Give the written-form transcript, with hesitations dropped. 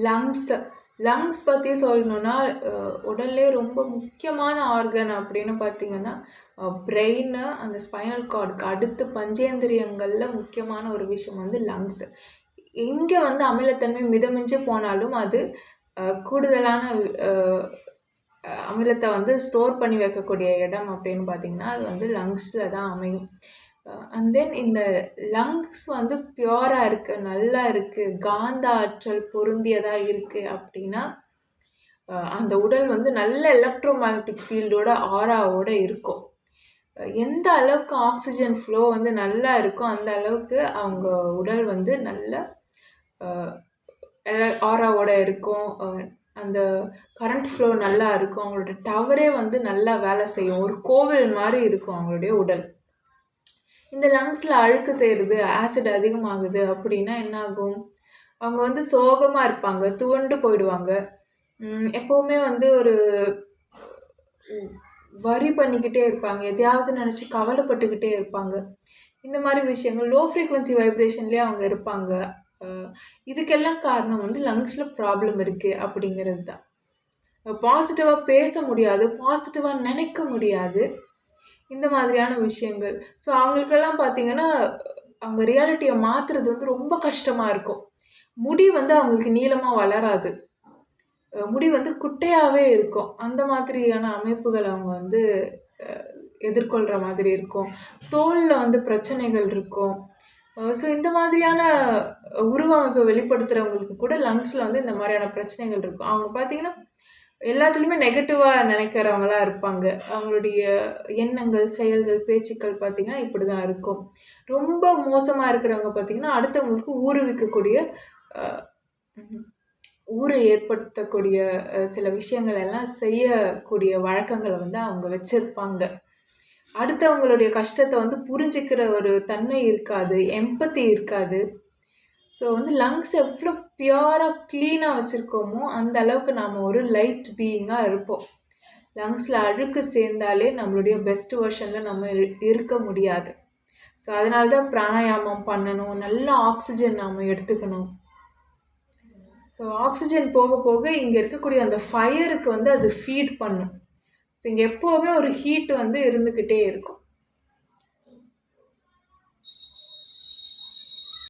Lungs lungs பற்றி சொல்லணுன்னா உடல்லே ரொம்ப முக்கியமான ஆர்கன் அப்படின்னு பார்த்தீங்கன்னா பிரெயின், அந்த ஸ்பைனல் கார்டுக்கு அடுத்து பஞ்சேந்திரியங்களில் முக்கியமான ஒரு விஷயம் வந்து லங்ஸு. எங்கே வந்து அமிலத்தன்மை மிதமிஞ்சி போனாலும் அது கூடுதலான அமிலத்தை வந்து ஸ்டோர் பண்ணி வைக்கக்கூடிய இடம் அப்படின்னு பார்த்தீங்கன்னா அது வந்து லங்ஸில் தான் அமையும். அண்ட் தென் இந்த லங்ஸ் வந்து பியூராக இருக்குது, நல்லா இருக்குது, காந்த ஆற்றல் பொருந்தியதாக இருக்குது அப்படின்னா அந்த உடல் வந்து நல்ல எலக்ட்ரோ மேக்னட்டிக் ஃபீல்டோட ஆராவோட இருக்கும். எந்த அளவுக்கு ஆக்சிஜன் ஃப்ளோ வந்து நல்லா இருக்கோ அந்த அளவுக்கு அவங்க உடல் வந்து நல்ல ஆராவோட இருக்கும். அந்த கரண்ட் ஃப்ளோ நல்லா இருக்கும். அவங்களோட டவரே வந்து நல்லா வேலை செய்யும். ஒரு கோவில் மாதிரி இருக்கும் அவங்களுடைய உடல். இந்த லங்ஸில் அழுக்கு சேருது, ஆசிட் அதிகமாகுது அப்படின்னா என்ன ஆகும்? அவங்க வந்து சோகமாக இருப்பாங்க, துவண்டு போயிடுவாங்க. எப்போவுமே வந்து ஒரு வரி பண்ணிக்கிட்டே இருப்பாங்க, எதையாவது நினச்சி கவலைப்பட்டுக்கிட்டே இருப்பாங்க. இந்த மாதிரி விஷயங்கள் லோ ஃப்ரீக்வன்சி வைப்ரேஷன்லேயே அவங்க இருப்பாங்க. இதுக்கெல்லாம் காரணம் வந்து லங்ஸில் ப்ராப்ளம் இருக்குது அப்படிங்கிறது தான். பாசிட்டிவாக பேச முடியாது, பாசிட்டிவாக நினைக்க முடியாது, இந்த மாதிரியான விஷயங்கள். ஸோ அவங்களுக்கெல்லாம் பார்த்தீங்கன்னா அவங்க ரியாலிட்டியை மாற்றுறது வந்து ரொம்ப கஷ்டமாக இருக்கும். முடி வந்து அவங்களுக்கு நீளமாக வளராது, முடி வந்து குட்டையாகவே இருக்கும். அந்த மாதிரியான அமைப்புகள் அவங்க வந்து எதிர்கொள்கிற மாதிரி இருக்கும். தோலில் வந்து பிரச்சனைகள் இருக்கும். ஸோ இந்த மாதிரியான உருவமைப்பை வெளிப்படுத்துகிறவங்களுக்கு கூட லங்ஸில் வந்து இந்த மாதிரியான பிரச்சனைகள் இருக்கும். அவங்க பார்த்தீங்கன்னா எல்லாத்துலேயுமே நெகட்டிவாக நினைக்கிறவங்களா இருப்பாங்க. அவங்களுடைய எண்ணங்கள், செயல்கள், பேச்சுக்கள் பார்த்திங்கன்னா இப்படி தான் இருக்கும். ரொம்ப மோசமாக இருக்கிறவங்க பார்த்திங்கன்னா அடுத்தவங்களுக்கு ஊறுவிக்கக்கூடிய ஊரை ஏற்படுத்தக்கூடிய சில விஷயங்கள் எல்லாம் செய்யக்கூடிய வழக்கங்களை வந்து அவங்க வச்சுருப்பாங்க. அடுத்தவங்களுடைய கஷ்டத்தை வந்து புரிஞ்சுக்கிற ஒரு தன்மை இருக்காது, எம்பத்தி இருக்காது. ஸோ வந்து லங்ஸ் எவ்வளோ பியூராக க்ளீனாக வச்சுருக்கோமோ அந்த அளவுக்கு நாம் ஒரு லைட் பீயிங்காக இருப்போம். லங்ஸில் அழுக்கு சேர்ந்தாலே நம்மளுடைய பெஸ்ட் வெர்ஷனில் நம்ம இருக்க முடியாது. ஸோ அதனால தான் பிராணாயாமம் பண்ணணும், நல்ல ஆக்சிஜன் நாம் எடுத்துக்கணும். ஸோ ஆக்சிஜன் போக போக இங்கே இருக்கக்கூடிய அந்த ஃபயருக்கு வந்து அது ஃபீட் பண்ணும். ஸோ இங்கே எப்போவுமே ஒரு ஹீட் வந்து இருந்துக்கிட்டே இருக்கும்.